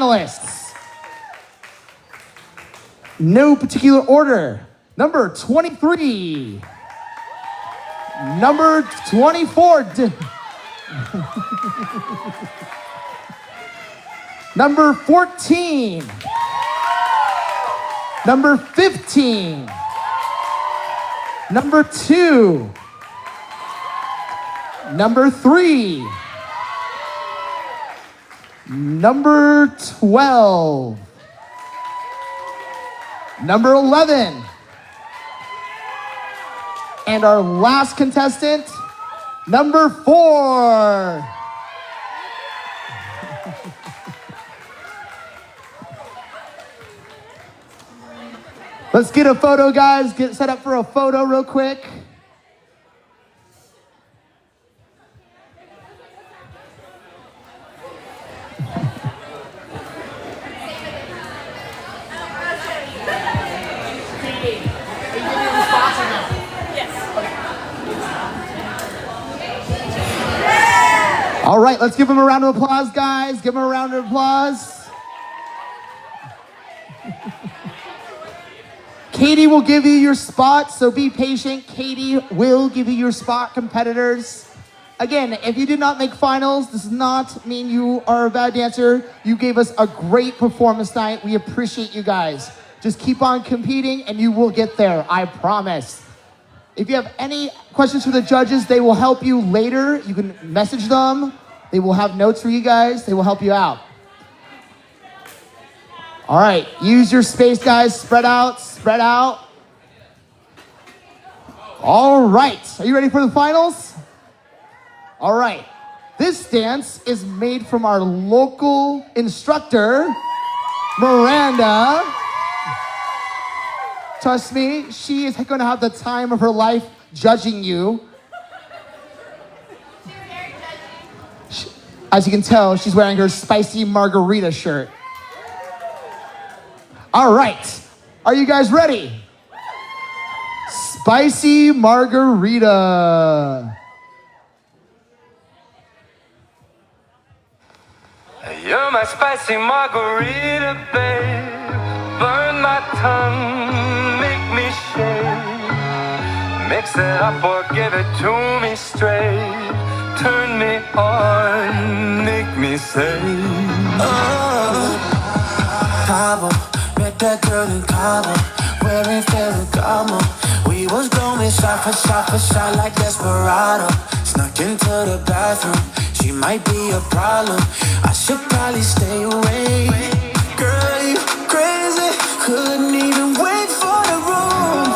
finalists. No particular order. Number 23. Number 24. Number 14. Number 15. Number 2. Number 3. Number 12. Number 11. And our last contestant, number 4. Let's get a photo, guys. Get set up for a photo real quick. All right, let's give him a round of applause, guys. Give him a round of applause. Katie will give you your spot, so be patient. Katie will give you your spot, competitors. Again, if you did not make finals, this does not mean you are a bad dancer. You gave us a great performance tonight. We appreciate you guys. Just keep on competing and you will get there, I promise. If you have any questions for the judges, they will help you later. You can message them. They will have notes for you guys. They will help you out. All right, use your space, guys. Spread out, spread out. All right, are you ready for the finals? All right, this dance is made from our local instructor, Miranda. Trust me, she is going to have the time of her life judging you. As you can tell, she's wearing her spicy margarita shirt. All right, are you guys ready? Spicy margarita. You're my spicy margarita, babe. Burn my tongue, make me shake. Mix it up or give it to me straight. Turn me on, make me say, oh, Cabo, met that girl in Cabo, wearing Ferragamo. We was going shot for shot for shot like Desperado. Snuck into the bathroom, she might be a problem. I should probably stay away. Girl, you crazy, couldn't even wait for the room.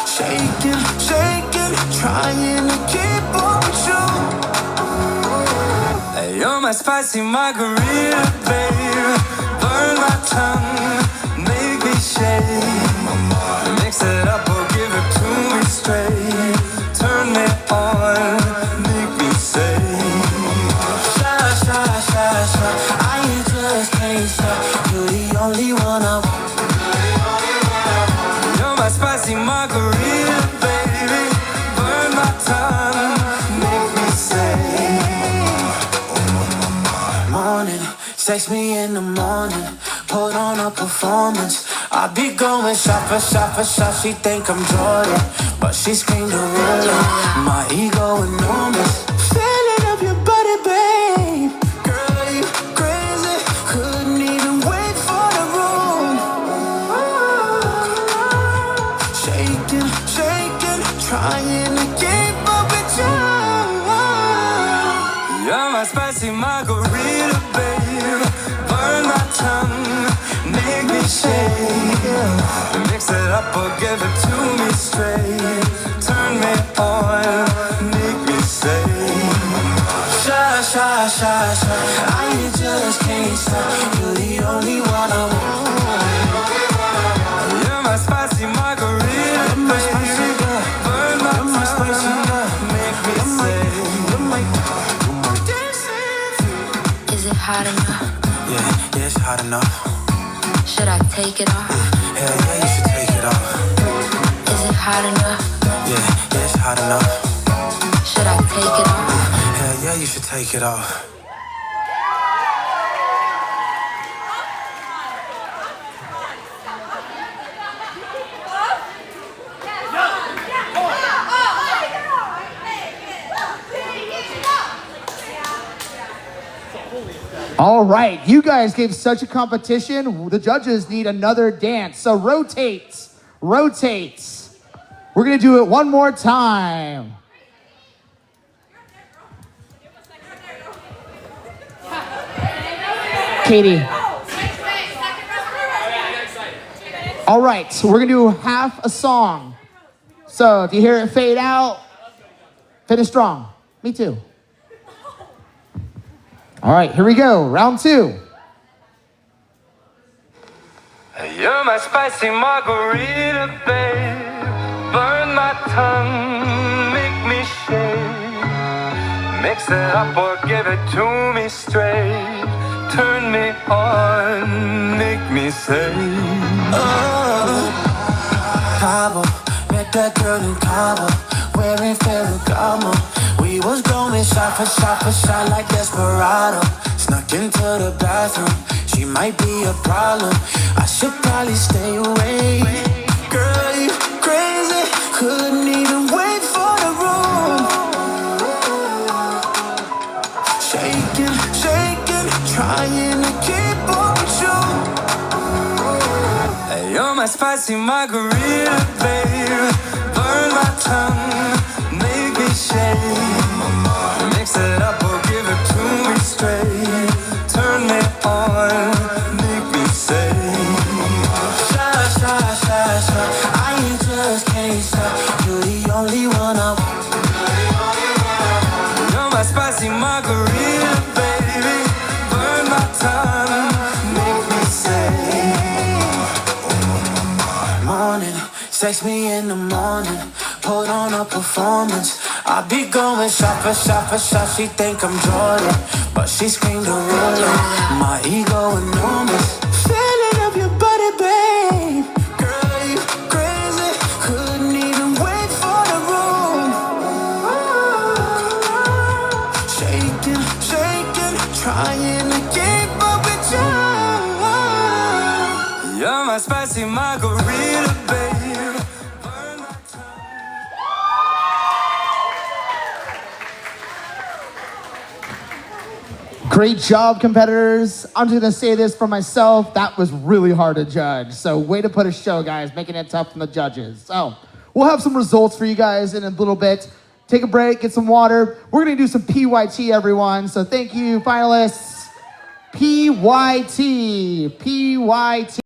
Shaking, shaking, trying to keep up with you. hey, you're my spicy margarita, babe. Burn my tongue, make me shake. Mix it up or give it to me straight. Turn me on, make me say, Shy, shy, shy, shy, I just can't stop. You're the only one I want. you're my spicy margarita, baby. Burn my tongue, make me say, Morning, text me in the morning, put on a performance. I be going shot for shot for shot. She think I'm Jordan, but she screamed the ruler. My ego enormous. Feeling up your body, babe. Girl, you crazy. Couldn't even wait for the room. Shaking, shaking, trying to keep up with you. you're my spicy margarita, babe. Burn my tongue, make me shake. Mix it up or give it to me straight. Turn me on, make me say, Shy, shy, shy, shy, I just can't stop. You're the only one I want. you're my spicy margarita, baby. Burn my tongue, make me say, Is it hot enough? Yeah, it's hot enough. Should I take it off? Hell yeah, you should take it off. Is it hot enough? Yeah, it's hot enough. Should I take it off? Hell yeah, you should take it off. All right, you guys gave such a competition. The judges need another dance. So rotate, rotate. We're gonna do it one more time. Katie. All right, so we're gonna do half a song. So if you hear it fade out, finish strong. Me too. All right, here we go, round 2. You're my spicy margarita, babe. Burn my tongue, make me shake. Mix it up or give it to me straight. Turn me on, make me say. Cabo, met that girl in Cabo, wearing Ferragamo. We was going shot for shot for shot like Desperado. Snuck into the bathroom, she might be a problem. I should probably stay away. Girl, you crazy, couldn't even wait for the room. Shaking, shaking, trying to keep up with you. You're my spicy margarita, babe. Burn my tongue, make me shake. Mix it up or give it to me straight. Turn me on, make me say. Shy, shy, shy, shy, I ain't just can't stop. You're the only one I want. You're my spicy margarita, baby. Burn my tongue, make me say. Morning, sex me in the morning, put on a performance. I be going shot for shot for shot. She think I'm Jordan, but she screamed a ruler. My ego enormous. Feeling of your body, babe. Girl, you crazy. Couldn't even wait for the room. Shaking, shaking, trying to keep up with you. You're my spicy margarita, babe. Burn my Great job, competitors. I'm just gonna say this for myself. That was really hard to judge. So way to put a show, guys, making it tough from the judges. So we'll have some results for you guys in a little bit. Take a break, get some water. We're gonna do some PYT, everyone. So thank you, finalists. PYT, PYT.